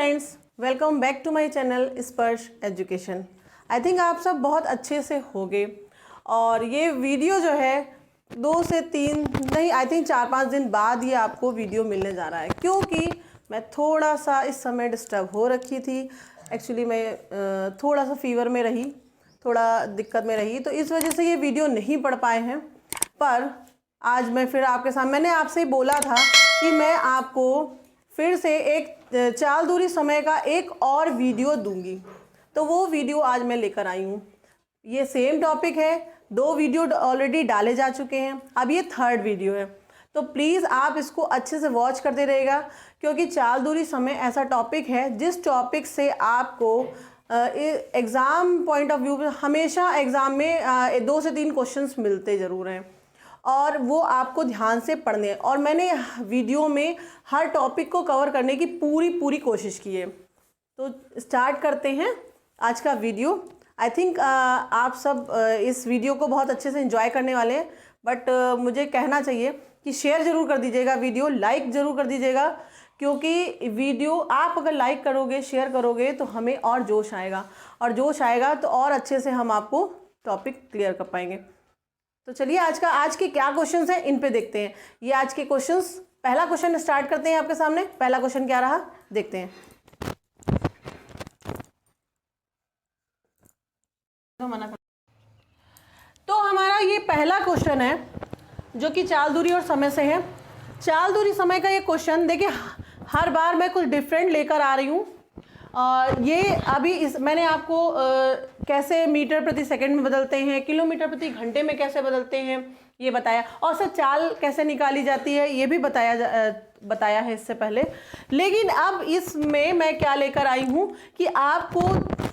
Friends, welcome back to my channel Sparsh education. I think आप सब बहुत अच्छे से होंगे और ये वीडियो जो है 2 से 3 नहीं आई थिंक 4-5 दिन बाद ये आपको वीडियो मिलने जा रहा है, क्योंकि मैं थोड़ा सा इस समय डिस्टर्ब हो रखी थी। एक्चुअली मैं थोड़ा सा फीवर में रही, थोड़ा दिक्कत में रही, तो इस वजह से ये वीडियो नहीं पढ़ पाए हैं। पर आज मैं फिर आपके साथ, मैंने आपसे बोला था कि मैं आपको फिर से एक चाल दूरी समय का एक और वीडियो दूंगी, तो वो वीडियो आज मैं लेकर आई हूँ। ये सेम टॉपिक है, 2 वीडियो ऑलरेडी डाले जा चुके हैं, अब ये 3rd वीडियो है। तो प्लीज़ आप इसको अच्छे से वॉच करते रहिएगा, क्योंकि चाल दूरी समय ऐसा टॉपिक है जिस टॉपिक से आपको एग्ज़ाम पॉइंट ऑफ व्यू हमेशा एग्ज़ाम में 2 से 3 क्वेश्चंस मिलते ज़रूर हैं और वो आपको ध्यान से पढ़ने हैं। और मैंने वीडियो में हर टॉपिक को कवर करने की पूरी कोशिश की है। तो स्टार्ट करते हैं आज का वीडियो। आई थिंक आप सब इस वीडियो को बहुत अच्छे से एंजॉय करने वाले हैं, बट मुझे कहना चाहिए कि शेयर ज़रूर कर दीजिएगा, वीडियो लाइक ज़रूर कर दीजिएगा, क्योंकि वीडियो आप अगर लाइक करोगे, शेयर करोगे तो हमें और जोश आएगा, और जोश आएगा तो और अच्छे से हम आपको टॉपिक क्लियर कर पाएंगे। तो चलिए आज के क्या क्वेश्चंस हैं इन पे देखते हैं। ये आज के क्वेश्चंस, पहला क्वेश्चन स्टार्ट करते हैं आपके सामने। पहला क्वेश्चन क्या रहा देखते हैं। तो हमारा ये पहला क्वेश्चन है जो कि चाल दूरी और समय से है। चाल दूरी समय का ये क्वेश्चन देखिए, हर बार मैं कुछ डिफरेंट लेकर आ रही हूँ। ये अभी मैंने आपको कैसे मीटर प्रति सेकंड में बदलते हैं, किलोमीटर प्रति घंटे में कैसे बदलते हैं ये बताया, और सर चाल कैसे निकाली जाती है ये भी बताया है इससे पहले। लेकिन अब इसमें मैं क्या लेकर आई हूँ कि आपको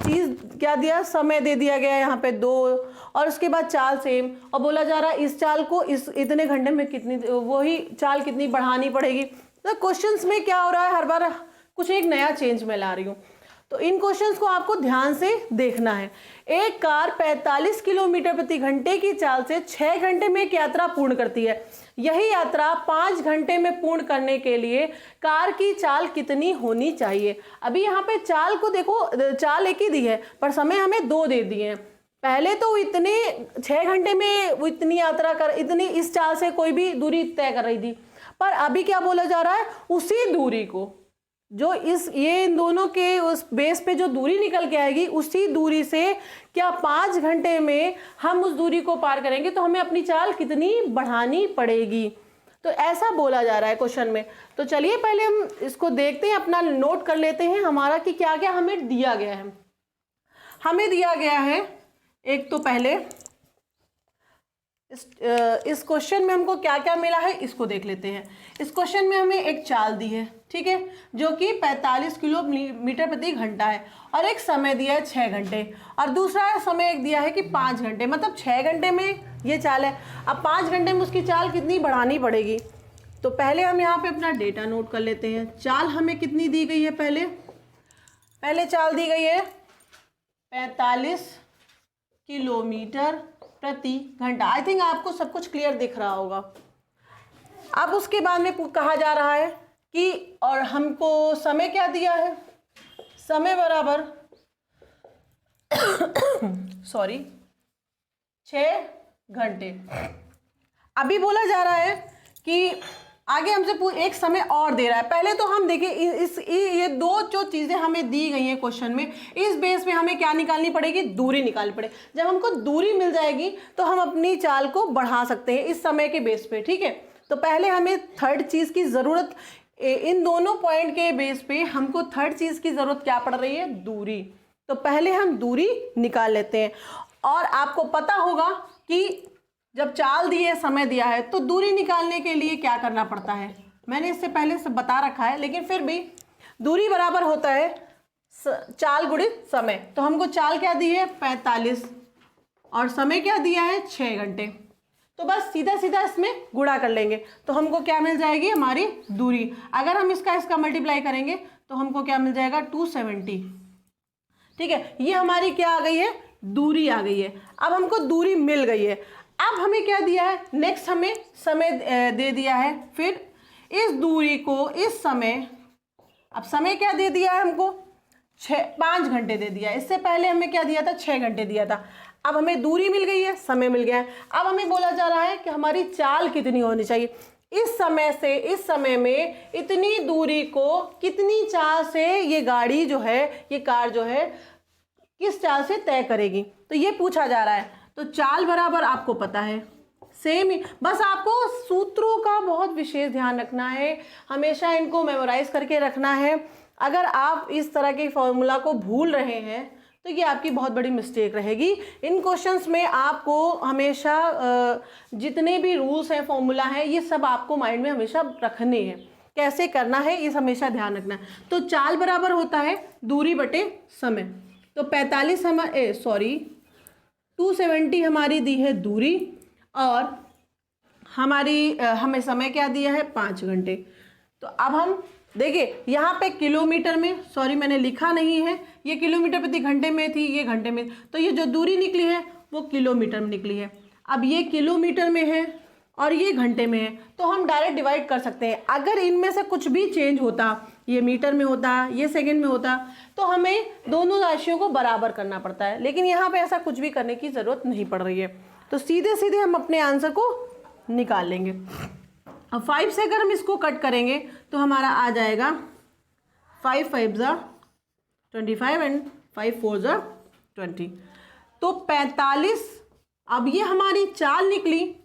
चीज़ क्या दिया, समय दे दिया गया है यहाँ पे 2, और उसके बाद चाल सेम, और बोला जा रहा है इस चाल को इतने घंटे में कितनी, वही चाल कितनी बढ़ानी पड़ेगी। तो क्वेश्चंस में क्या हो रहा है, हर बार कुछ एक नया चेंज मैं ला रही हूँ। तो इन क्वेश्चंस को आपको ध्यान से देखना है। एक कार 45 किलोमीटर प्रति घंटे की चाल से 6 घंटे में एक यात्रा पूर्ण करती है। यही यात्रा 5 घंटे में पूर्ण करने के लिए कार की चाल कितनी होनी चाहिए। अभी यहाँ पे चाल को देखो, चाल एक ही दी है पर समय हमें 2 दे दिए हैं। पहले तो इतने 6 घंटे में वो इतनी यात्रा इतनी इस चाल से कोई भी दूरी तय कर रही थी, पर अभी क्या बोला जा रहा है, उसी दूरी को जो इन दोनों के उस बेस पे जो दूरी निकल के आएगी, उसी दूरी से क्या 5 घंटे में हम उस दूरी को पार करेंगे, तो हमें अपनी चाल कितनी बढ़ानी पड़ेगी। तो ऐसा बोला जा रहा है क्वेश्चन में। तो चलिए पहले हम इसको देखते हैं, अपना नोट कर लेते हैं हमारा कि क्या क्या हमें दिया गया है। हमें दिया गया है, एक तो पहले इस क्वेश्चन में हमको क्या क्या मिला है इसको देख लेते हैं। इस क्वेश्चन में हमें एक चाल दी है, ठीक है, जो कि 45 किलोमीटर प्रति घंटा है, और एक समय दिया है 6 घंटे, और दूसरा समय एक दिया है कि 5 घंटे, मतलब 6 घंटे में ये चाल है। अब 5 घंटे में उसकी चाल कितनी बढ़ानी पड़ेगी। तो पहले हम यहाँ पे अपना डेटा नोट कर लेते हैं। चाल हमें कितनी दी गई है, पहले चाल दी गई है 45 किलोमीटर प्रति घंटा। आई थिंक आपको सब कुछ क्लियर दिख रहा होगा। अब उसके बाद में कहा जा रहा है कि, और हमको समय क्या दिया है, समय बराबर 6 घंटे। अभी बोला जा रहा है कि आगे हमसे एक समय और दे रहा है। पहले तो हम देखिए ये 2 जो चीज़ें हमें दी गई हैं क्वेश्चन में, इस बेस में हमें क्या निकालनी पड़ेगी, दूरी निकालनी पड़ेगी। जब हमको दूरी मिल जाएगी तो हम अपनी चाल को बढ़ा सकते हैं इस समय के बेस पे, ठीक है। तो पहले हमें 3rd चीज़ की ज़रूरत, इन दोनों पॉइंट के बेस पे हमको 3rd चीज़ की ज़रूरत क्या पड़ रही है, दूरी। तो पहले हम दूरी निकाल लेते हैं। और आपको पता होगा कि जब चाल दी है, समय दिया है, तो दूरी निकालने के लिए क्या करना पड़ता है, मैंने इससे पहले से बता रखा है, लेकिन फिर भी दूरी बराबर होता है चाल गुणित समय। तो हमको चाल क्या दी है 45, और समय क्या दिया है 6 घंटे। तो बस सीधा सीधा इसमें गुणा कर लेंगे तो हमको क्या मिल जाएगी, हमारी दूरी। अगर हम इसका मल्टीप्लाई करेंगे तो हमको क्या मिल जाएगा 270, ठीक है। ये हमारी क्या आ गई है, दूरी आ गई है। अब हमको दूरी मिल गई है। अब हमें क्या दिया है, नेक्स्ट हमें समय दे दिया है। फिर इस दूरी को इस समय अब समय क्या दे दिया है हमको, 5 घंटे दे दिया। इससे पहले हमें क्या दिया था, 6 घंटे दिया था। अब हमें दूरी मिल गई है, समय मिल गया है। अब हमें बोला जा रहा है कि हमारी चाल कितनी होनी चाहिए। इस समय से इस समय में इतनी दूरी को कितनी चाल से ये गाड़ी जो है, ये कार जो है, किस चाल से तय करेगी, तो ये पूछा जा रहा है। तो चाल बराबर आपको पता है, सेम ही, बस आपको सूत्रों का बहुत विशेष ध्यान रखना है, हमेशा इनको मेमोराइज करके रखना है। अगर आप इस तरह के फॉर्मूला को भूल रहे हैं तो ये आपकी बहुत बड़ी मिस्टेक रहेगी। इन क्वेश्चंस में आपको हमेशा जितने भी रूल्स हैं, फॉर्मूला है, ये सब आपको माइंड में हमेशा रखने हैं, कैसे करना है इस हमेशा ध्यान रखना है। तो चाल बराबर होता है दूरी बटे समय। तो 270 हमारी दी है दूरी, और हमें समय क्या दिया है, 5 घंटे। तो अब हम देखिए यहाँ पे किलोमीटर में, सॉरी मैंने लिखा नहीं है, ये किलोमीटर प्रति घंटे में थी, ये घंटे में, तो ये जो दूरी निकली है वो किलोमीटर में निकली है। अब ये किलोमीटर में है और ये घंटे में है, तो हम डायरेक्ट डिवाइड कर सकते हैं। अगर इनमें से कुछ भी चेंज होता, ये मीटर में होता, ये सेकंड में होता, तो हमें दोनों राशियों को बराबर करना पड़ता है, लेकिन यहाँ पे ऐसा कुछ भी करने की ज़रूरत नहीं पड़ रही है। तो सीधे सीधे हम अपने आंसर को निकाल लेंगे। अब 5 से अगर हम इसको कट करेंगे तो हमारा आ जाएगा 5 5 ज़ा 25 एंड 5 4 ज़ा 20, तो 45। अब ये हमारी चाल निकली,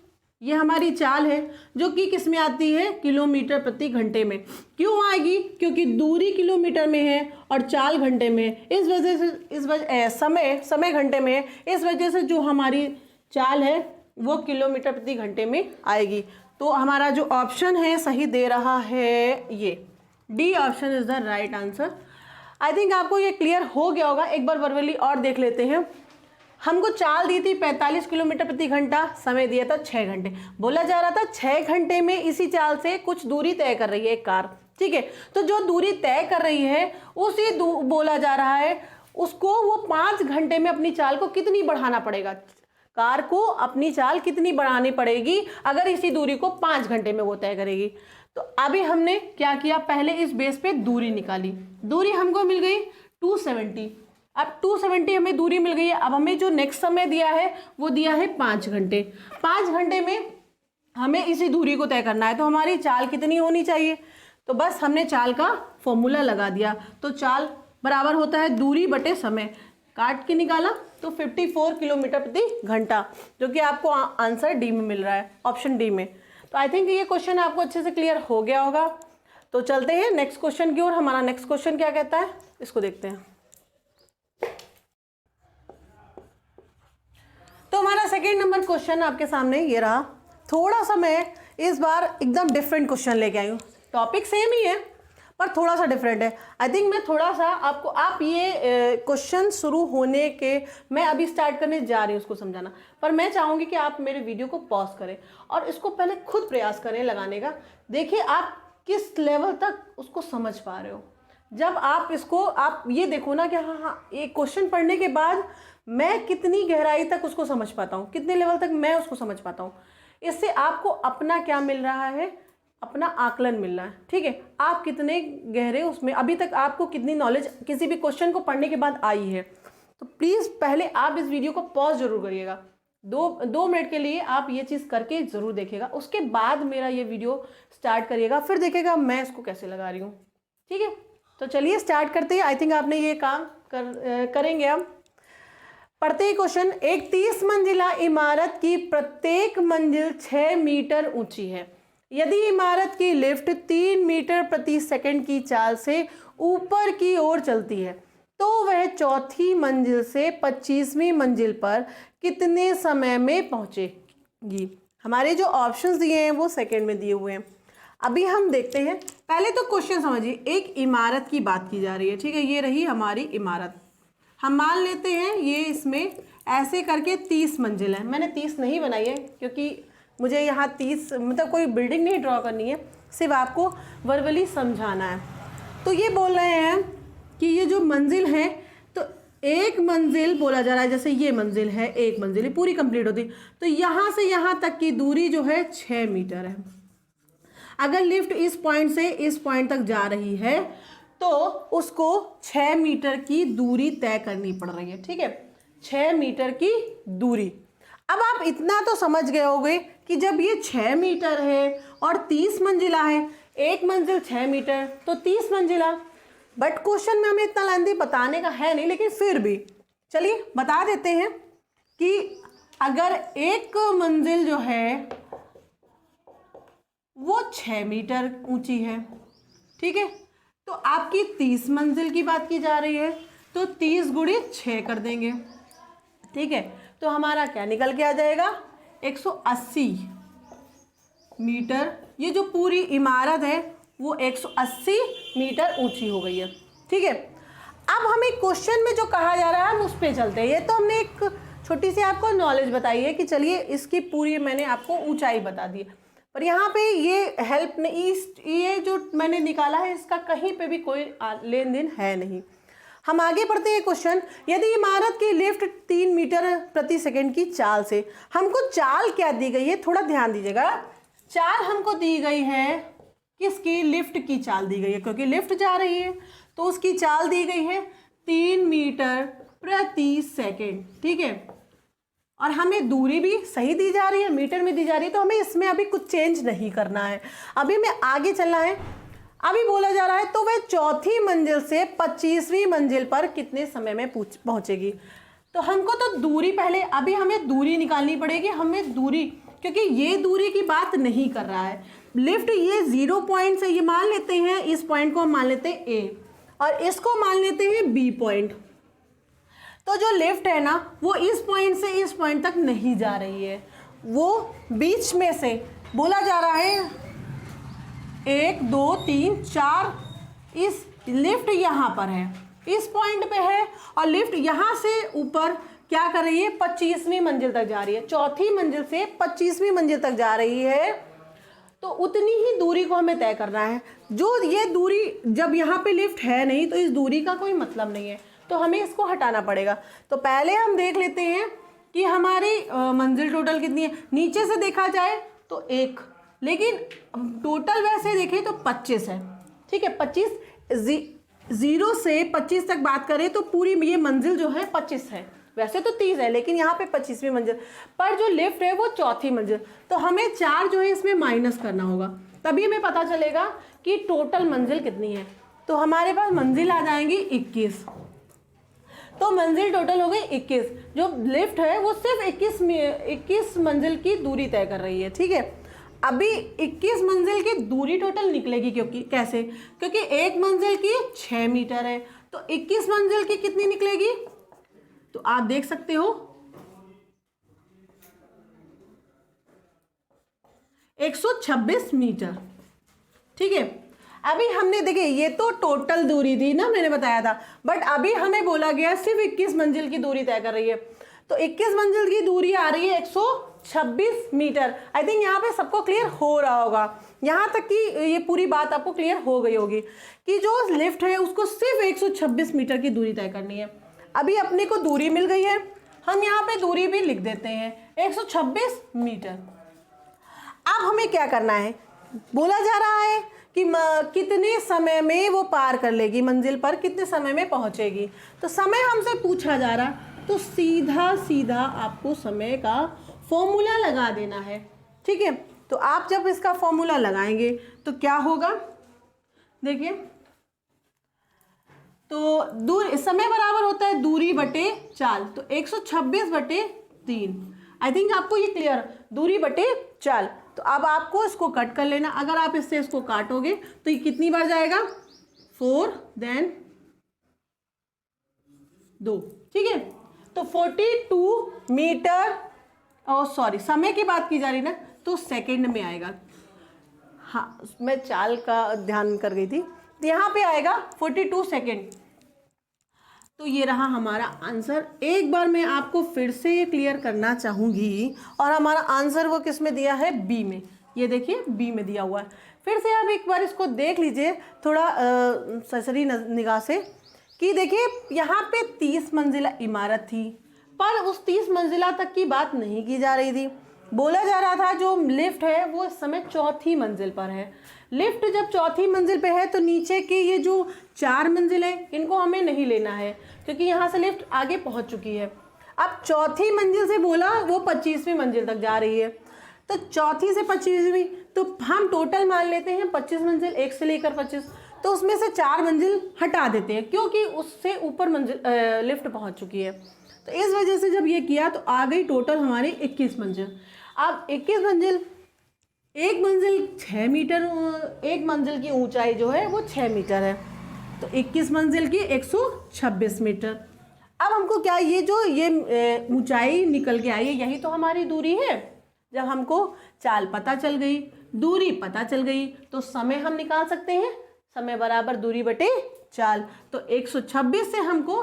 ये हमारी चाल है जो कि किस में आती है, किलोमीटर प्रति घंटे में। क्यों आएगी, क्योंकि दूरी किलोमीटर में है और चाल घंटे में है, इस वजह से समय घंटे में है, इस वजह से जो हमारी चाल है वो किलोमीटर प्रति घंटे में आएगी। तो हमारा जो ऑप्शन है सही दे रहा है, ये D option is the right answer. I think आपको ये क्लियर हो गया होगा। एक बार वर्बली और देख लेते हैं। हमको चाल दी थी 45 किलोमीटर प्रति घंटा, समय दिया था 6 घंटे। बोला जा रहा था 6 घंटे में इसी चाल से कुछ दूरी तय कर रही है एक कार, ठीक है। तो जो दूरी तय कर रही है उसी बोला जा रहा है उसको वो 5 घंटे में अपनी चाल को कितनी बढ़ाना पड़ेगा, कार को अपनी चाल कितनी बढ़ानी पड़ेगी अगर इसी दूरी को 5 घंटे में वो तय करेगी। तो अभी हमने क्या किया, पहले इस बेस पे दूरी निकाली। दूरी हमको मिल गई 270। अब 270 हमें दूरी मिल गई है। अब हमें जो नेक्स्ट समय दिया है वो दिया है 5 घंटे। 5 घंटे में हमें इसी दूरी को तय करना है, तो हमारी चाल कितनी होनी चाहिए, तो बस हमने चाल का फॉर्मूला लगा दिया। तो चाल बराबर होता है दूरी बटे समय, काट के निकाला तो 54 किलोमीटर प्रति घंटा, जो कि आपको आंसर डी में मिल रहा है, ऑप्शन डी में। तो आई थिंक ये क्वेश्चन आपको अच्छे से क्लियर हो गया होगा। तो चलते हैं नेक्स्ट क्वेश्चन की ओर। हमारा नेक्स्ट क्वेश्चन क्या कहता है, इसको देखते हैं। तो हमारा सेकेंड नंबर क्वेश्चन आपके सामने ये रहा। थोड़ा सा मैं इस बार एकदम डिफरेंट क्वेश्चन लेके आई हूँ। टॉपिक सेम ही है पर थोड़ा सा डिफरेंट है। आई थिंक मैं थोड़ा सा आपको, आप ये क्वेश्चन शुरू होने के, मैं अभी स्टार्ट करने जा रही हूँ उसको समझाना, पर मैं चाहूँगी कि आप मेरे वीडियो को पॉज करें और इसको पहले खुद प्रयास करें लगाने का। देखिए आप किस लेवल तक उसको समझ पा रहे हो। जब आप इसको, आप ये देखो ना कि हाँ ये क्वेश्चन पढ़ने के बाद मैं कितनी गहराई तक उसको समझ पाता हूँ, कितने लेवल तक मैं उसको समझ पाता हूँ। इससे आपको अपना क्या मिल रहा है, अपना आकलन मिल रहा है, ठीक है। आप कितने गहरे उसमें, अभी तक आपको कितनी नॉलेज किसी भी क्वेश्चन को पढ़ने के बाद आई है। तो प्लीज़ पहले आप इस वीडियो को पॉज जरूर करिएगा, 2 मिनट के लिए आप ये चीज़ करके ज़रूर देखिएगा। उसके बाद मेरा ये वीडियो स्टार्ट करिएगा, फिर देखिएगा मैं इसको कैसे लगा रही हूँ, ठीक है। तो चलिए स्टार्ट करते हैं। आई थिंक आपने ये काम करेंगे हम। पढ़ते ही क्वेश्चन। एक 30 मंजिला इमारत की प्रत्येक मंजिल 6 मीटर ऊंची है। यदि इमारत की लिफ्ट 3 मीटर प्रति सेकंड की चाल से ऊपर की ओर चलती है तो वह चौथी मंजिल से 25वीं मंजिल पर कितने समय में पहुंचेगी। हमारे जो ऑप्शंस दिए हैं वो सेकंड में दिए हुए हैं। अभी हम देखते हैं। पहले तो क्वेश्चन समझिए, एक इमारत की बात की जा रही है, ठीक है। ये रही हमारी इमारत। हम मान लेते हैं ये इसमें ऐसे करके 30 मंजिल है। मैंने 30 नहीं बनाई है क्योंकि मुझे यहाँ 30 मतलब कोई बिल्डिंग नहीं ड्रॉ करनी है, सिर्फ आपको वर्बली समझाना है। तो ये बोल रहे हैं कि ये जो मंजिल है, तो एक मंजिल बोला जा रहा है, जैसे ये मंजिल है, एक मंजिल ही पूरी कंप्लीट होती, तो यहाँ से यहाँ तक की दूरी जो है 6 मीटर है। अगर लिफ्ट इस पॉइंट से इस पॉइंट तक जा रही है तो उसको 6 मीटर की दूरी तय करनी पड़ रही है। ठीक है, 6 मीटर की दूरी। अब आप इतना तो समझ गए होंगे कि जब ये 6 मीटर है और 30 मंजिला है, एक मंजिल 6 मीटर तो 30 मंजिला। बट क्वेश्चन में हमें इतना लेंथी बताने का है नहीं, लेकिन फिर भी चलिए बता देते हैं कि अगर एक मंजिल जो है वो 6 मीटर ऊंची है, ठीक है, तो आपकी 30 मंजिल की बात की जा रही है, तो 30 गुणे 6 कर देंगे। ठीक है, तो हमारा क्या निकल के आ जाएगा, 180 मीटर। ये जो पूरी इमारत है वो 180 मीटर ऊंची हो गई है। ठीक है, अब हमें क्वेश्चन में जो कहा जा रहा है हम उस पर चलते हैं। ये तो हमने एक छोटी सी आपको नॉलेज बताई है कि चलिए इसकी पूरी मैंने आपको ऊंचाई बता दी, पर यहाँ पे ये हेल्प नहीं, ये जो मैंने निकाला है इसका कहीं पे भी कोई लेन देन है नहीं। हम आगे बढ़ते हैं क्वेश्चन। यदि इमारत की लिफ्ट 3 मीटर प्रति सेकंड की चाल से, हमको चाल क्या दी गई है, थोड़ा ध्यान दीजिएगा। चाल हमको दी गई है, किसकी, लिफ्ट की चाल दी गई है, क्योंकि लिफ्ट जा रही है तो उसकी चाल दी गई है 3 मीटर प्रति सेकंड। ठीक है, और हमें दूरी भी सही दी जा रही है, मीटर में दी जा रही है, तो हमें इसमें अभी कुछ चेंज नहीं करना है, अभी हमें आगे चलना है। अभी बोला जा रहा है तो वह चौथी मंजिल से 25वीं मंजिल पर कितने समय में पहुंचेगी। तो हमको तो दूरी पहले, अभी हमें दूरी निकालनी पड़ेगी, हमें दूरी, क्योंकि ये दूरी की बात नहीं कर रहा है। लिफ्ट ये 0 पॉइंट से, ये मान लेते हैं, इस पॉइंट को हम मान लेते हैं ए और इसको मान लेते हैं बी पॉइंट। तो जो लिफ्ट है ना वो इस पॉइंट से इस पॉइंट तक नहीं जा रही है, वो बीच में से बोला जा रहा है 1 2 3 4, इस लिफ्ट यहाँ पर है, इस पॉइंट पे है, और लिफ्ट यहाँ से ऊपर क्या कर रही है, 25वीं मंजिल तक जा रही है, चौथी मंजिल से 25वीं मंजिल तक जा रही है। तो उतनी ही दूरी को हमें तय करना है। जो ये दूरी, जब यहाँ पे लिफ्ट है नहीं तो इस दूरी का कोई मतलब नहीं है, तो हमें इसको हटाना पड़ेगा। तो पहले हम देख लेते हैं कि हमारी मंजिल टोटल कितनी है। नीचे से देखा जाए तो 1, लेकिन टोटल वैसे देखें तो 25 है। ठीक है, 25, 0 से 25 तक बात करें तो पूरी ये मंजिल जो है 25 है, वैसे तो 30 है, लेकिन यहाँ पे 25वीं मंजिल पर जो लिफ्ट है वो चौथी मंजिल, तो हमें 4 जो है इसमें माइनस करना होगा, तभी हमें पता चलेगा कि टोटल मंजिल कितनी है। तो हमारे पास मंजिल आ जाएंगी 21, तो मंजिल टोटल हो गई 21। जो लिफ्ट है वो सिर्फ 21 मंजिल की दूरी तय कर रही है। ठीक है, अभी 21 मंजिल की दूरी टोटल निकलेगी, क्योंकि कैसे, क्योंकि एक मंजिल की 6 मीटर है, तो 21 मंजिल की कितनी निकलेगी, तो आप देख सकते हो 126 मीटर। ठीक है, अभी हमने देखिए ये तो टोटल दूरी थी ना, मैंने बताया था, बट अभी हमें बोला गया सिर्फ 21 मंजिल की दूरी तय कर रही है, तो 21 मंजिल की दूरी आ रही है 126 मीटर। आई थिंक यहाँ पे सबको क्लियर हो रहा होगा, यहाँ तक कि ये पूरी बात आपको क्लियर हो गई होगी कि जो लिफ्ट है उसको सिर्फ 126 मीटर की दूरी तय करनी है। अभी अपने को दूरी मिल गई है, हम यहाँ पे दूरी भी लिख देते हैं 126 मीटर। अब हमें क्या करना है, बोला जा रहा है कि कितने समय में वो पार कर लेगी, मंजिल पर कितने समय में पहुंचेगी। तो समय हमसे पूछा जा रहा, तो सीधा सीधा आपको समय का फॉर्मूला लगा देना है। ठीक है, तो आप जब इसका फॉर्मूला लगाएंगे तो क्या होगा, देखिए, तो दूरी, समय बराबर होता है दूरी बटे चाल, तो 126 बटे 3। आई थिंक आपको ये क्लियर, दूरी बटे चाल। तो अब आपको इसको कट कर लेना, अगर आप इससे इसको काटोगे तो ये कितनी बार जाएगा, 4 देन 2। ठीक है, तो 42 मीटर, और सॉरी समय की बात की जा रही ना, तो सेकंड में आएगा। हाँ, मैं चाल का ध्यान कर गई थी, तो यहाँ पे आएगा 42 सेकंड। तो ये रहा हमारा आंसर। एक बार मैं आपको फिर से ये क्लियर करना चाहूँगी, और हमारा आंसर वो किस में दिया है, बी में। ये देखिए बी में दिया हुआ है। फिर से आप एक बार इसको देख लीजिए थोड़ा सरसरी निगाह से, कि देखिए यहाँ पे 30 मंजिला इमारत थी, पर उस 30 मंजिला तक की बात नहीं की जा रही थी। बोला जा रहा था जो लिफ्ट है वो इस समय चौथी मंजिल पर है। लिफ्ट जब चौथी मंजिल पे है तो नीचे की ये जो 4 मंजिल है इनको हमें नहीं लेना है, क्योंकि यहाँ से लिफ्ट आगे पहुँच चुकी है। अब चौथी मंजिल से बोला वो 25वीं मंजिल तक जा रही है, तो चौथी से 25वीं, तो हम टोटल मान लेते हैं 25 मंजिल, 1 से लेकर 25, तो उसमें से 4 मंजिल हटा देते हैं क्योंकि उससे ऊपर मंजिल लिफ्ट पहुंच चुकी है। तो इस वजह से जब ये किया तो आ गई टोटल हमारी 21 मंजिल। अब 21 मंजिल, एक मंजिल 6 मीटर, एक मंजिल की ऊंचाई जो है वो 6 मीटर है, तो 21 मंजिल की 126 मीटर। अब हमको क्या, ये जो ये ऊंचाई निकल के आई है यही तो हमारी दूरी है। जब हमको चाल पता चल गई, दूरी पता चल गई, तो समय हम निकाल सकते हैं, समय बराबर दूरी बटे चाल। तो 126 से हमको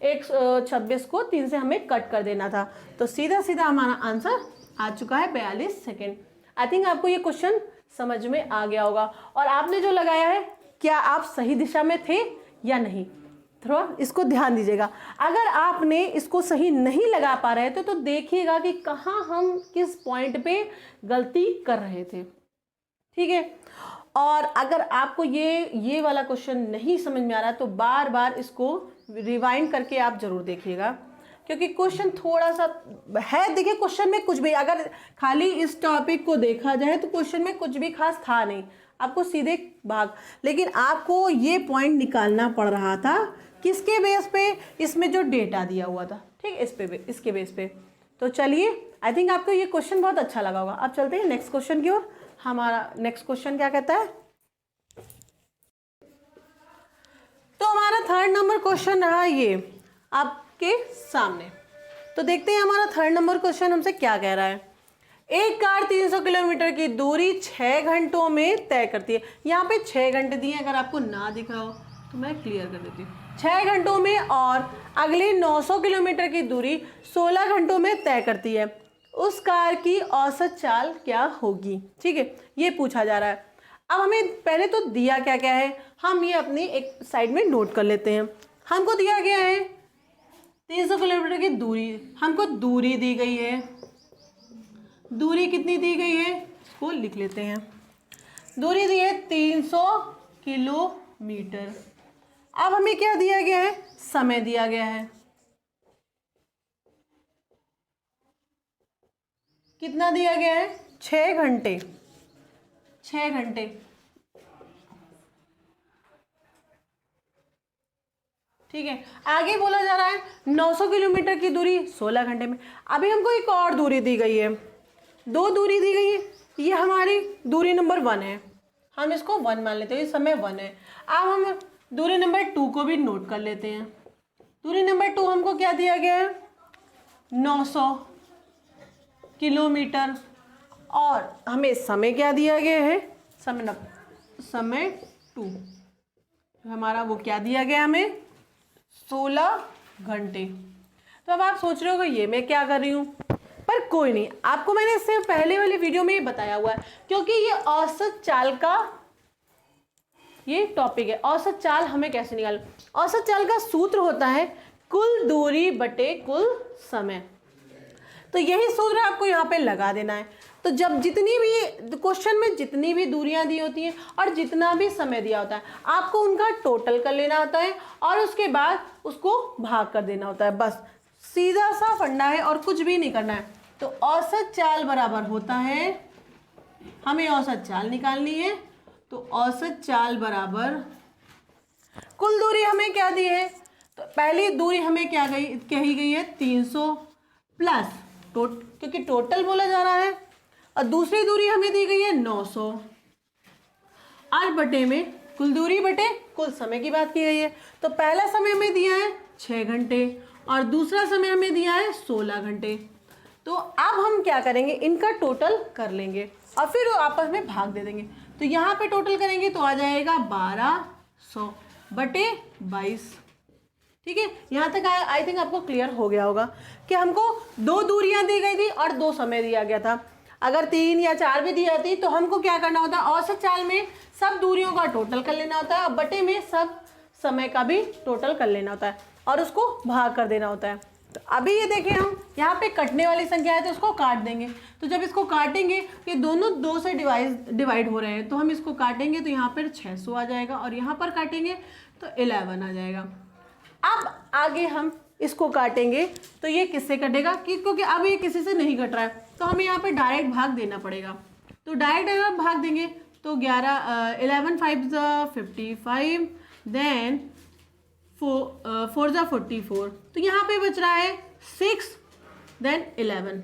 126 को 3 से हमें कट कर देना था, तो सीधा सीधा हमारा आंसर आ चुका है 42 सेकेंड। आई थिंक आपको ये क्वेश्चन समझ में आ गया होगा। और आपने जो लगाया है क्या आप सही दिशा में थे या नहीं, थोड़ा इसको ध्यान दीजिएगा। अगर आपने इसको सही नहीं लगा पा रहे थे तो देखिएगा कि कहाँ हम किस पॉइंट पे गलती कर रहे थे, ठीक है। और अगर आपको ये वाला क्वेश्चन नहीं समझ में आ रहा तो बार बार इसको रिवाइंड करके आप जरूर देखिएगा, क्योंकि क्वेश्चन थोड़ा सा है, देखिए क्वेश्चन में कुछ भी, अगर खाली इस टॉपिक को देखा जाए तो क्वेश्चन में कुछ भी खास था नहीं, आपको सीधे भाग, लेकिन आपको ये पॉइंट निकालना पड़ रहा था किसके बेस पे, इसमें जो डेटा दिया हुआ था, ठीक, इसके बेस पे। तो चलिए, आई थिंक आपको ये क्वेश्चन बहुत अच्छा लगा होगा। अब चलते हैं नेक्स्ट क्वेश्चन की ओर। हमारा नेक्स्ट क्वेश्चन क्या कहता है, तो हमारा 3rd नंबर क्वेश्चन रहा ये आपके सामने। तो देखते हैं हमारा 3rd नंबर क्वेश्चन हमसे क्या कह रहा है। एक कार 300 किलोमीटर की दूरी 6 घंटों में तय करती है। यहाँ पे 6 घंटे दिए, अगर आपको ना दिखा हो तो मैं क्लियर कर देती हूँ। 6 घंटों में और अगले 900 किलोमीटर की दूरी 16 घंटों में तय करती है, उस कार की औसत चाल क्या होगी, ठीक है, ये पूछा जा रहा है। अब हमें पहले तो दिया क्या क्या है, हम ये अपनी एक साइड में नोट कर लेते हैं। हमको दिया गया है 300 किलोमीटर की दूरी, हमको दूरी दी गई है, दूरी कितनी दी गई है इसको लिख लेते हैं। दूरी दी है 300 किलोमीटर। अब हमें क्या दिया गया है, समय दिया गया है, कितना दिया गया है, 6 घंटे, 6 घंटे, ठीक है। आगे बोला जा रहा है 900 किलोमीटर की दूरी 16 घंटे में। अभी हमको एक और दूरी दी गई है, 2 दूरी दी गई है, ये हमारी दूरी नंबर 1 है, हम इसको 1 मान लेते हैं, ये समय 1 है। अब हम दूरी नंबर 2 को भी नोट कर लेते हैं। दूरी नंबर 2 हमको क्या दिया गया है, 900 किलोमीटर, और हमें समय क्या दिया गया है, समय 2 हमारा वो क्या दिया गया हमें, 16 घंटे। तो अब आप सोच रहे हो ये मैं क्या कर रही हूँ, पर कोई नहीं, आपको मैंने इससे पहले वाली वीडियो में ये बताया हुआ है, क्योंकि ये औसत चाल का ये टॉपिक है। औसत चाल हमें कैसे निकालना, औसत चाल का सूत्र होता है कुल दूरी बटे कुल समय। तो यही सूत्र आपको यहाँ पे लगा देना है। तो जब जितनी भी क्वेश्चन में जितनी भी दूरियां दी होती हैं और जितना भी समय दिया होता है, आपको उनका टोटल कर लेना होता है और उसके बाद उसको भाग कर देना होता है, बस सीधा सा फंडा है और कुछ भी नहीं करना है। तो औसत चाल बराबर होता है, हमें औसत चाल निकालनी है, तो औसत चाल बराबर कुल दूरी हमें क्या दी है, तो पहली दूरी हमें क्या कही गई है 300 प्लस क्योंकि टोटल बोला जा रहा है, और दूसरी दूरी हमें दी गई है 900 और बटे में कुल दूरी बटे कुल समय की बात की गई है। तो पहला समय हमें दिया है 6 घंटे और दूसरा समय हमें दिया है 16 घंटे। तो अब हम क्या करेंगे, इनका टोटल कर लेंगे और फिर आपस में भाग दे देंगे। तो यहाँ पे टोटल करेंगे तो आ जाएगा 1200 बटे 22, ठीक है। यहाँ तक आई थिंक आपको क्लियर हो गया होगा कि हमको 2 दूरियां दी गई थी और 2 समय दिया गया था। अगर 3 या 4 भी दी जाती तो हमको क्या करना होता है, औसत चाल में सब दूरियों का टोटल कर लेना होता है और बटे में सब समय का भी टोटल कर लेना होता है और उसको भाग कर देना होता है। तो अभी ये देखें, हम यहाँ पे कटने वाली संख्या है तो उसको काट देंगे। तो जब इसको काटेंगे, ये दोनों 2 से डिवाइड हो रहे हैं, तो हम इसको काटेंगे तो यहाँ पर 600 आ जाएगा, और यहाँ पर काटेंगे तो 11 आ जाएगा। अब आगे हम इसको काटेंगे तो ये किससे कटेगा, क्योंकि अब ये किसी से नहीं कट रहा है, तो हमें यहाँ पे डायरेक्ट भाग देना पड़ेगा। तो डायरेक्ट अगर भाग देंगे तो 11 5 55, देन 4 44, तो यहाँ पे बच रहा है 6, देन 11।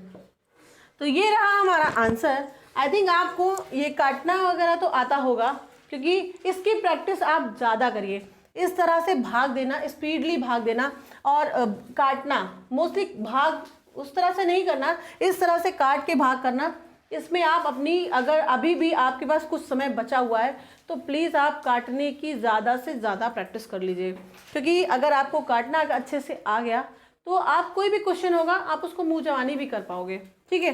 तो ये रहा हमारा आंसर। आई थिंक आपको ये काटना वगैरह तो आता होगा, क्योंकि इसकी प्रैक्टिस आप ज़्यादा करिए। इस तरह से भाग देना, स्पीडली भाग देना और काटना, मोस्टली भाग उस तरह से नहीं करना, इस तरह से काट के भाग करना। इसमें आप अपनी, अगर अभी भी आपके पास कुछ समय बचा हुआ है तो प्लीज़ आप काटने की ज़्यादा से ज़्यादा प्रैक्टिस कर लीजिए, क्योंकि अगर आपको काटना अच्छे से आ गया तो आप कोई भी क्वेश्चन होगा आप उसको मुँह जवानी भी कर पाओगे। ठीक है,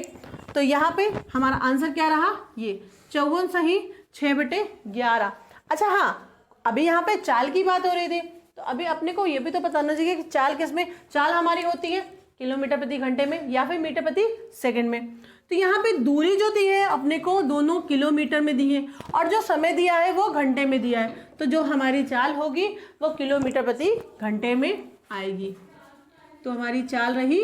तो यहाँ पे हमारा आंसर क्या रहा, ये 54 सही 6/11। अच्छा हाँ, अभी यहाँ पे चाल की बात हो रही थी, तो अभी अपने को ये भी तो बताना चाहिए कि चाल किसमें, चाल हमारी होती है किलोमीटर प्रति घंटे में या फिर मीटर प्रति सेकंड में। तो यहाँ पे दूरी जो दी है अपने को दोनों किलोमीटर में दी है, और जो समय दिया है वो घंटे में दिया है, तो जो हमारी चाल होगी वो किलोमीटर प्रति घंटे में आएगी। तो हमारी चाल रही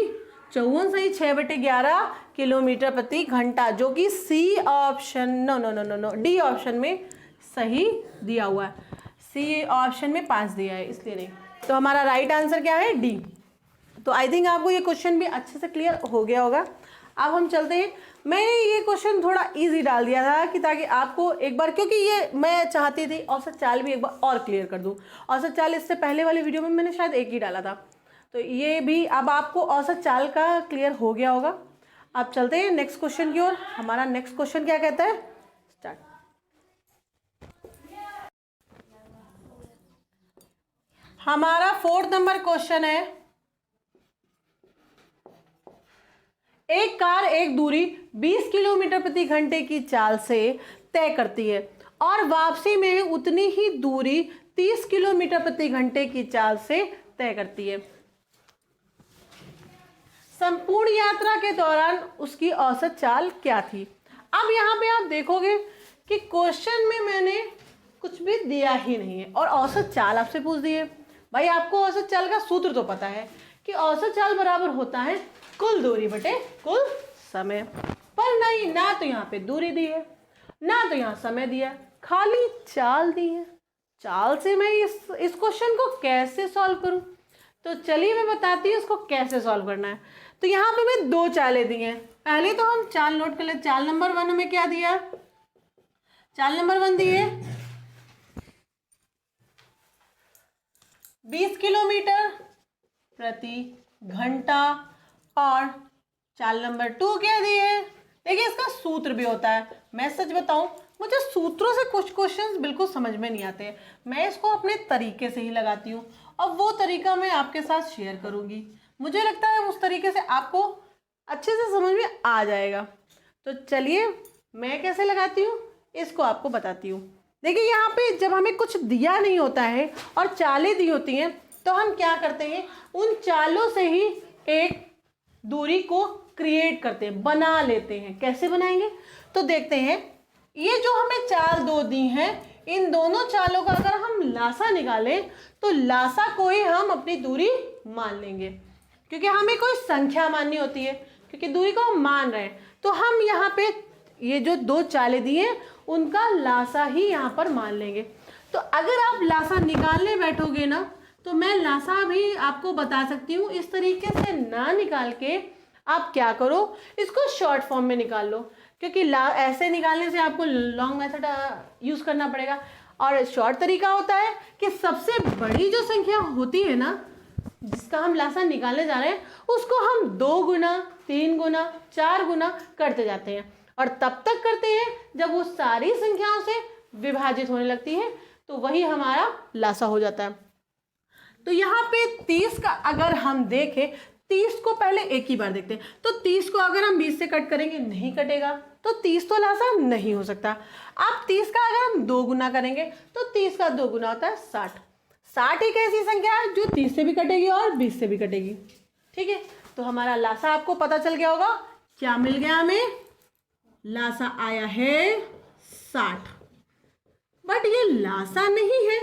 54 सही 6/11 किलोमीटर प्रति घंटा, जो कि C option, no D option में सही दिया हुआ है। सी ऑप्शन में 5 दिया है, इसलिए नहीं। तो हमारा राइट आंसर क्या है, डी। तो आई थिंक आपको ये क्वेश्चन भी अच्छे से क्लियर हो गया होगा। अब हम चलते हैं। मैंने ये क्वेश्चन थोड़ा इजी डाल दिया था कि ताकि आपको एक बार, क्योंकि ये मैं चाहती थी औसत चाल भी एक बार और क्लियर कर दूं। औसत चाल इससे पहले वाली वीडियो में मैंने शायद एक ही डाला था, तो ये भी अब आपको औसत चाल का क्लियर हो गया होगा। अब चलते हैं नेक्स्ट क्वेश्चन की ओर। हमारा नेक्स्ट क्वेश्चन क्या कहता है, स्टार्ट। हमारा 4th नंबर क्वेश्चन है, एक कार एक दूरी 20 किलोमीटर प्रति घंटे की चाल से तय करती है और वापसी में उतनी ही दूरी 30 किलोमीटर प्रति घंटे की चाल से तय करती है। संपूर्ण यात्रा के दौरान उसकी औसत चाल क्या थी। अब यहाँ पे आप देखोगे कि क्वेश्चन में मैंने कुछ भी दिया ही नहीं है और औसत चाल आपसे पूछ दी है। भाई आपको औसत चाल का सूत्र तो पता है कि औसत चाल बराबर होता है कुल दूरी बटे कुल समय, पर नहीं, ना तो यहाँ पे दूरी दी है ना तो यहाँ समय दिया है, खाली चाल दी है। चाल से मैं इस क्वेश्चन को कैसे सॉल्व करूं, तो चलिए मैं बताती हूँ इसको कैसे सॉल्व करना है। तो यहाँ पे मैं 2 चालें दी हैं। पहले तो हम चाल नोट कर ले। चाल नंबर 1 में क्या दिया, चाल नंबर 1 दी है 20 किलोमीटर प्रति घंटा, और चाल नंबर 2 क्या दी है। देखिए इसका सूत्र भी होता है। मैं सच बताऊं, मुझे सूत्रों से कुछ क्वेश्चंस बिल्कुल समझ में नहीं आते, मैं इसको अपने तरीके से ही लगाती हूँ और वो तरीका मैं आपके साथ शेयर करूँगी। मुझे लगता है उस तरीके से आपको अच्छे से समझ में आ जाएगा। तो चलिए मैं कैसे लगाती हूँ इसको आपको बताती हूँ। देखिए यहाँ पे जब हमें कुछ दिया नहीं होता है और चालें दी होती हैं तो हम क्या करते हैं, उन चालों से ही एक दूरी को क्रिएट करते हैं, बना लेते हैं। कैसे बनाएंगे तो देखते हैं। ये जो हमें चाल 2 दी हैं, इन दोनों चालों का अगर हम लासा निकालें तो लासा को ही हम अपनी दूरी मान लेंगे, क्योंकि हमें कोई संख्या माननी होती है, क्योंकि दूरी को हम मान रहे हैं। तो हम यहाँ पे ये जो 2 चालें दी हैं उनका लासा ही यहाँ पर मान लेंगे। तो अगर आप लासा निकालने बैठोगे ना, तो मैं लासा भी आपको बता सकती हूँ। इस तरीके से ना निकाल के आप क्या करो, इसको शॉर्ट फॉर्म में निकाल लो, क्योंकि ऐसे निकालने से आपको लॉन्ग मेथड यूज़ करना पड़ेगा। और शॉर्ट तरीका होता है कि सबसे बड़ी जो संख्या होती है ना, जिसका हम लासा निकालने जा रहे हैं, उसको हम 2 गुना 3 गुना 4 गुना करते जाते हैं, और तब तक करते हैं जब वो सारी संख्याओं से विभाजित होने लगती है, तो वही हमारा लासा हो जाता है। तो यहाँ पे 30 का अगर हम देखें, 30 को पहले एक ही बार देखते हैं। तो 30 को अगर हम 20 से कट करेंगे नहीं कटेगा, तो 30 तो लासा नहीं हो सकता। अब 30 का अगर हम 2 गुना करेंगे तो 30 का 2 गुना होता है 60। 60 एक ऐसी संख्या है जो 30 से भी कटेगी और 20 से भी कटेगी। ठीक है, तो हमारा लासा आपको पता चल गया होगा, क्या मिल गया हमें, लासा आया है 60। बट ये लासा नहीं है,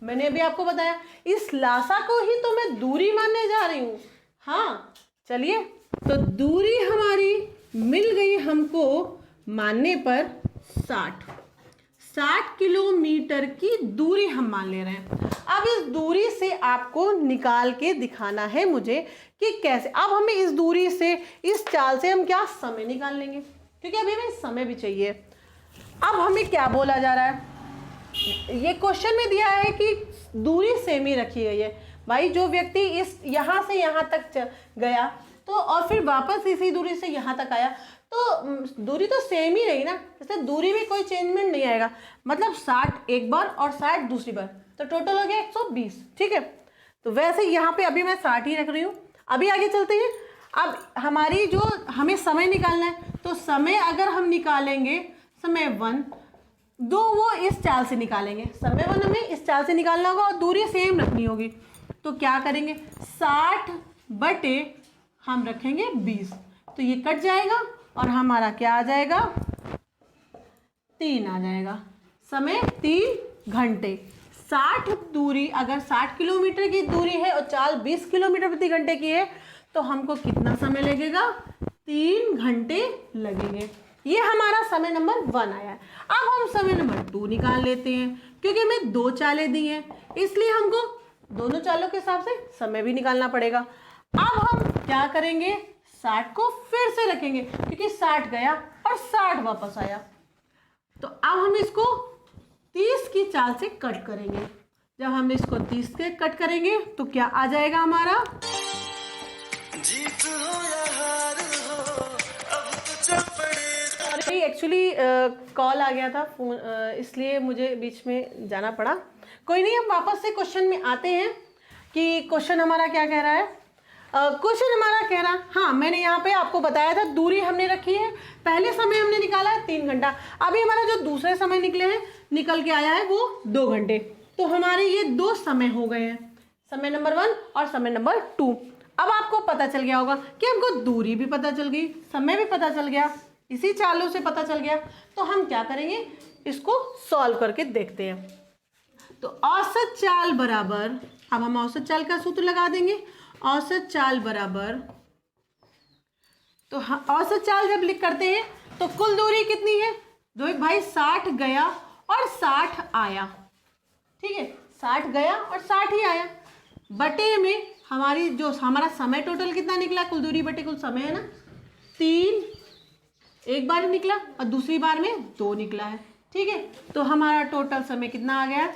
मैंने अभी आपको बताया, इस लासा को ही तो मैं दूरी मानने जा रही हूँ। हाँ चलिए, तो दूरी हमारी मिल गई हमको मानने पर 60 किलोमीटर की दूरी हम मान ले रहे हैं। अब इस दूरी से आपको निकाल के दिखाना है मुझे कि कैसे। अब हमें इस दूरी से, इस चाल से हम क्या समय निकाल लेंगे, क्योंकि अभी हमें समय भी चाहिए। अब हमें क्या बोला जा रहा है, ये क्वेश्चन में दिया है कि दूरी सेम ही रखी गई है। भाई जो व्यक्ति इस यहाँ से यहाँ तक गया तो और फिर वापस इसी दूरी से यहाँ तक आया, तो दूरी तो सेम ही रही ना, जैसे दूरी में कोई चेंजमेंट नहीं आएगा। मतलब 60 एक बार और 60 दूसरी बार, तो टोटल हो गया 120। ठीक है, तो वैसे यहाँ पे अभी मैं 60 ही रख रही हूँ। अभी आगे चलते हैं। अब हमारी जो हमें समय निकालना है, तो समय अगर हम निकालेंगे, समय 1 दो वो इस चाल से निकालेंगे, समय 1 हमें इस चाल से निकालना होगा और दूरी सेम रखनी होगी। तो क्या करेंगे, 60 बटे हम रखेंगे 20, तो ये कट जाएगा और हमारा क्या आ जाएगा, 3 आ जाएगा। समय 3 घंटे। 60 दूरी, अगर 60 किलोमीटर की दूरी है और चाल 20 किलोमीटर प्रति घंटे की है, तो हमको कितना समय लगेगा, 3 घंटे लगेंगे। ये हमारा समय नंबर 1 आया है। अब हम समय नंबर 2 निकाल लेते हैं, क्योंकि हमें 2 चालें दी हैं, इसलिए हमको दोनों चालों के हिसाब से समय भी निकालना पड़ेगा। अब हम क्या करेंगे, 60 को फिर से रखेंगे, क्योंकि 60 गया और 60 वापस आया। तो अब हम इसको 30 की चाल से कट करेंगे। जब हम इसको 30 से कट करेंगे तो क्या आ जाएगा हमारा, जीत हो या हार हो, अब तो चल पड़े। अरे एक्चुअली कॉल आ गया था फोन, इसलिए मुझे बीच में जाना पड़ा। कोई नहीं, हम वापस से क्वेश्चन में आते हैं कि क्वेश्चन हमारा क्या कह रहा है। क्वेश्चन हमारा कह रहा, हाँ मैंने यहाँ पे आपको बताया था, दूरी हमने रखी है, पहले समय हमने निकाला है 3 घंटा, अभी हमारा जो दूसरे समय निकल के आया है वो 2 घंटे। तो हमारे ये 2 समय हो गए हैं, समय नंबर 1 और समय नंबर 2। अब आपको पता चल गया होगा कि हमको दूरी भी पता चल गई, समय भी पता चल गया, इसी चालों से पता चल गया। तो हम क्या करेंगे, इसको सॉल्व करके देखते हैं। तो औसत चाल बराबर, अब हम औसत चाल का सूत्र लगा देंगे। औसत चाल बराबर, तो औसत चाल जब लिख करते हैं तो कुल दूरी कितनी है, दो भाई 60 गया और 60 आया। ठीक है, 60 गया और 60 ही आया, बटे में हमारी जो हमारा समय टोटल कितना निकला, कुल दूरी बटे कुल समय है ना, 3 एक बार निकला और दूसरी बार में 2 निकला है। ठीक है, तो हमारा टोटल समय कितना आ गया,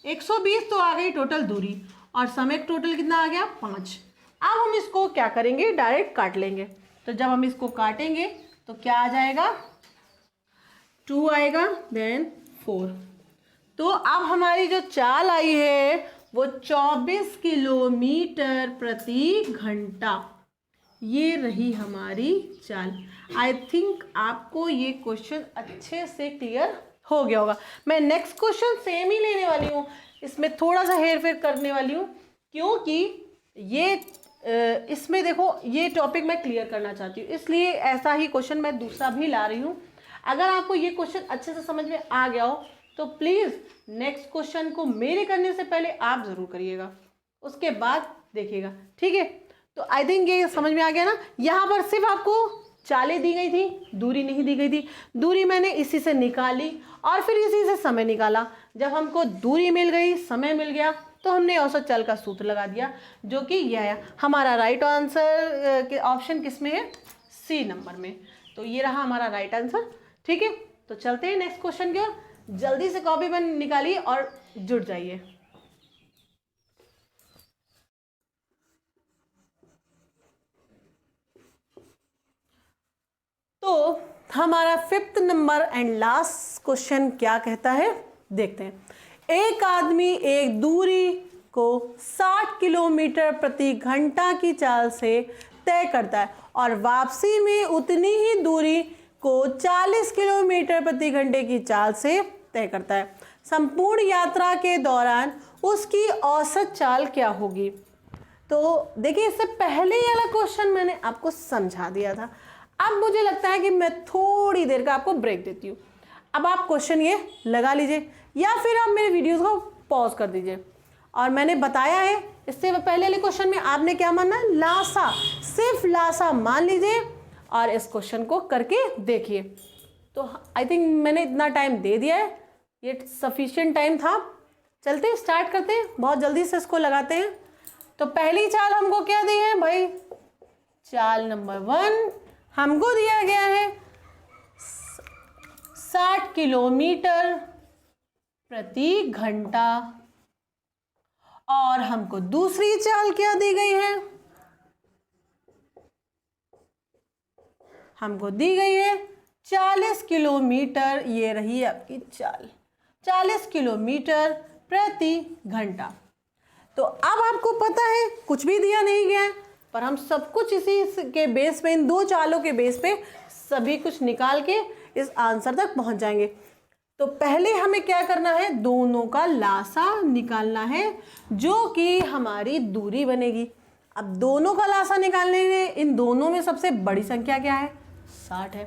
120 तो आ गई टोटल दूरी, और समय टोटल कितना आ गया, 5। अब हम इसको क्या करेंगे, डायरेक्ट काट लेंगे। तो जब हम इसको काटेंगे तो क्या आ जाएगा, 2 आएगा, देन 4। तो अब हमारी जो चाल आई है वो 24 किलोमीटर प्रति घंटा, ये रही हमारी चाल। आई थिंक आपको ये क्वेश्चन अच्छे से क्लियर हो गया होगा। मैं नेक्स्ट क्वेश्चन सेम ही लेने वाली हूँ, इसमें थोड़ा सा हेर फेर करने वाली हूँ, क्योंकि ये इसमें देखो ये टॉपिक मैं क्लियर करना चाहती हूँ, इसलिए ऐसा ही क्वेश्चन मैं दूसरा भी ला रही हूँ। अगर आपको ये क्वेश्चन अच्छे से समझ में आ गया हो तो प्लीज़ नेक्स्ट क्वेश्चन को मेरे करने से पहले आप ज़रूर करिएगा, उसके बाद देखिएगा। ठीक है, तो आई थिंक ये समझ में आ गया ना। यहाँ पर सिर्फ आपको चालें दी गई थी, दूरी नहीं दी गई थी। दूरी मैंने इसी से निकाली और फिर इसी से समय निकाला। जब हमको दूरी मिल गई, समय मिल गया, तो हमने औसत चाल का सूत्र लगा दिया, जो कि ये आया। हमारा राइट आंसर के ऑप्शन किस में है, सी नंबर में। तो ये रहा हमारा राइट आंसर। ठीक है, तो चलते हैं नेक्स्ट क्वेश्चन की ओर। जल्दी से कॉपी पेन निकालिए और जुट जाइए। तो हमारा 5th number and last question क्या कहता है, देखते हैं। एक आदमी एक दूरी को 60 किलोमीटर प्रति घंटा की चाल से तय करता है और वापसी में उतनी ही दूरी को 40 किलोमीटर प्रति घंटे की चाल से तय करता है। संपूर्ण यात्रा के दौरान उसकी औसत चाल क्या होगी। तो देखिए इससे पहले ये वाला क्वेश्चन मैंने आपको समझा दिया था। अब मुझे लगता है कि मैं थोड़ी देर का आपको ब्रेक देती हूँ। अब आप क्वेश्चन ये लगा लीजिए या फिर आप मेरे वीडियोस को पॉज कर दीजिए। और मैंने बताया है इससे पहले वाले क्वेश्चन में आपने क्या मानना है, लासा, सिर्फ लासा मान लीजिए और इस क्वेश्चन को करके देखिए। तो आई थिंक मैंने इतना टाइम दे दिया है, ये सफिशिएंट टाइम था। चलते हैं, स्टार्ट करते हैं, बहुत जल्दी से इसको लगाते हैं। तो पहली चाल हमको क्या दी है भाई, चाल नंबर 1 हमको दिया गया है 60 किलोमीटर प्रति घंटा। और हमको दूसरी चाल क्या दी गई है, हमको दी गई है 40 किलोमीटर। ये रही आपकी चाल, 40 किलोमीटर प्रति घंटा। तो अब आपको पता है कुछ भी दिया नहीं गया है, पर हम सब कुछ इसी के बेस पे, इन दो चालों के बेस पे सभी कुछ निकाल के इस आंसर तक पहुंच जाएंगे। तो पहले हमें क्या करना है, दोनों का लासा निकालना है, जो कि हमारी दूरी बनेगी। अब दोनों का लासा निकालने में इन दोनों में सबसे बड़ी संख्या क्या है, 60 है।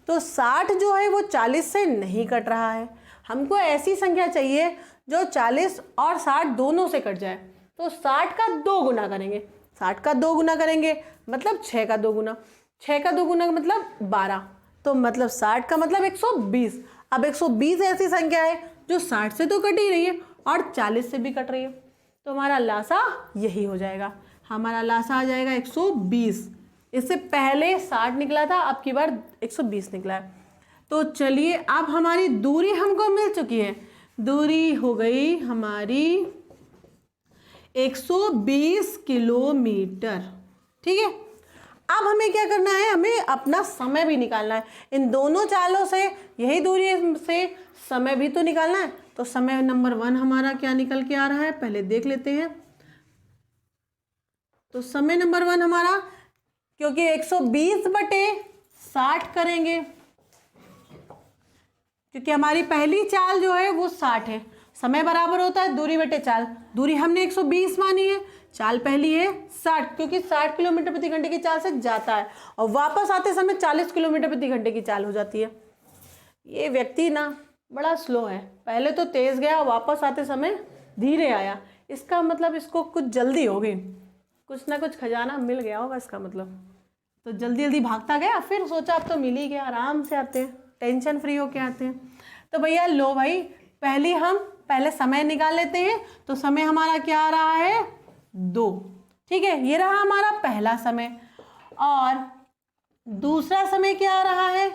तो 60 जो है वो 40 से नहीं कट रहा है। हमको ऐसी संख्या चाहिए जो 40 और 60 दोनों से कट जाए। तो 60 का 2 गुना करेंगे, 60 का 2 गुना करेंगे मतलब 6 का 2 गुना, 6 का 2 गुना मतलब 12। तो मतलब 60 का मतलब 120। अब 120 ऐसी संख्या है जो 60 से तो कट ही रही है और 40 से भी कट रही है। तो हमारा लासा यही हो जाएगा, हमारा लासा आ जाएगा 120। इससे पहले 60 निकला था, अब की बार 120 निकला है। तो चलिए अब हमारी दूरी हमको मिल चुकी है, दूरी हो गई हमारी 120 किलोमीटर। ठीक है, अब हमें क्या करना है, हमें अपना समय भी निकालना है। इन दोनों चालों से, यही दूरी से समय भी तो निकालना है। तो समय नंबर 1 हमारा क्या निकल के आ रहा है, पहले देख लेते हैं। तो समय नंबर 1 हमारा, क्योंकि 120/60 करेंगे, क्योंकि हमारी पहली चाल जो है वो 60 है। समय बराबर होता है दूरी बटे चाल। दूरी हमने 120 मानी है, चाल पहली है 60, क्योंकि 60 किलोमीटर प्रति घंटे की चाल से जाता है और वापस आते समय 40 किलोमीटर प्रति घंटे की चाल हो जाती है। ये व्यक्ति ना बड़ा स्लो है, पहले तो तेज गया, वापस आते समय धीरे आया। इसका मतलब इसको कुछ जल्दी हो गई, कुछ ना कुछ खजाना मिल गया होगा इसका मतलब। तो जल्दी जल्दी भागता गया, फिर सोचा अब तो मिल ही गया, आराम से आते हैं, टेंशन फ्री होके आते हैं। तो भैया लो भाई, पहले समय निकाल लेते हैं। तो समय हमारा क्या आ रहा है, 2। ठीक है, ये रहा हमारा पहला समय। और दूसरा समय क्या आ रहा है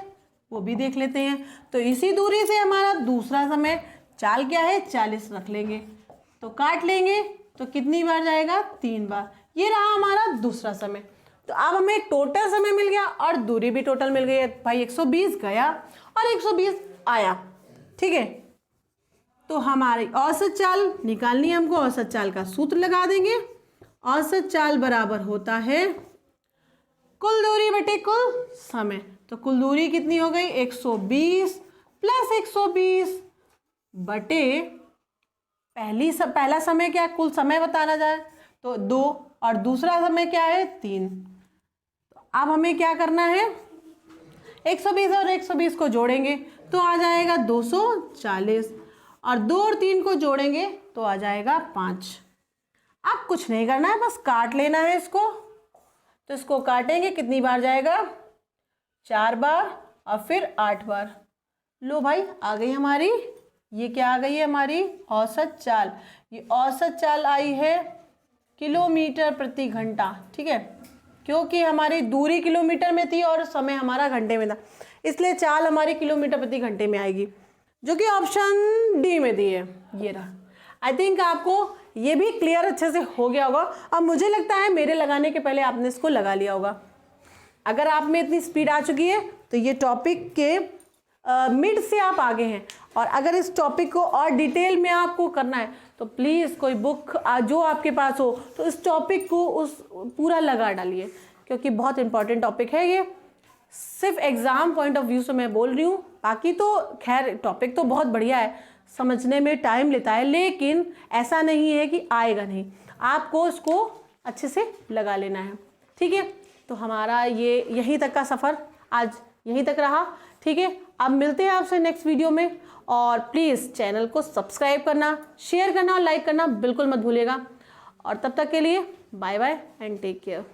वो भी देख लेते हैं। तो इसी दूरी से हमारा दूसरा समय, चाल क्या है 40 रख लेंगे, तो काट लेंगे, तो कितनी बार जाएगा, 3 बार। ये रहा हमारा दूसरा समय। तो अब हमें टोटल समय मिल गया और दूरी भी टोटल मिल गई है भाई। 120 गया और 120 आया। ठीक है, तो हमारी औसत चाल निकालनी है हमको। औसत चाल का सूत्र लगा देंगे। औसत चाल बराबर होता है कुल दूरी बटे कुल समय। तो कुल दूरी कितनी हो गई, 120 प्लस 120 बटे पहला समय क्या, कुल समय बताना जाए तो 2, और दूसरा समय क्या है 3। तो अब हमें क्या करना है, 120 और 120 को जोड़ेंगे तो आ जाएगा 240, और 2 और 3 को जोड़ेंगे तो आ जाएगा 5। अब कुछ नहीं करना है, बस काट लेना है इसको। तो इसको काटेंगे, कितनी बार जाएगा, 4 बार और फिर 8 बार। लो भाई, आ गई हमारी, ये क्या आ गई है हमारी औसत चाल। ये औसत चाल आई है किलोमीटर प्रति घंटा। ठीक है, क्योंकि हमारी दूरी किलोमीटर में थी और समय हमारा घंटे में था, इसलिए चाल हमारी किलोमीटर प्रति घंटे में आएगी, जो कि ऑप्शन डी में दी है। ये रहा। आई थिंक आपको ये भी क्लियर अच्छे से हो गया होगा। अब मुझे लगता है मेरे लगाने के पहले आपने इसको लगा लिया होगा। अगर आप में इतनी स्पीड आ चुकी है तो ये टॉपिक के मिड से आप आगे हैं, और अगर इस टॉपिक को और डिटेल में आपको करना है तो प्लीज़ कोई बुक जो आपके पास हो तो इस टॉपिक को उस पूरा लगा डालिए, क्योंकि बहुत इंपॉर्टेंट टॉपिक है ये। सिर्फ एग्ज़ाम पॉइंट ऑफ व्यू से मैं बोल रही हूँ, बाकी तो खैर टॉपिक तो बहुत बढ़िया है, समझने में टाइम लेता है, लेकिन ऐसा नहीं है कि आएगा नहीं। आपको इसको अच्छे से लगा लेना है। ठीक है, तो हमारा ये यहीं तक का सफ़र आज यहीं तक रहा। ठीक है, अब मिलते हैं आपसे नेक्स्ट वीडियो में, और प्लीज़ चैनल को सब्सक्राइब करना, शेयर करना और लाइक करना बिल्कुल मत भूलिएगा। और तब तक के लिए bye bye and take care.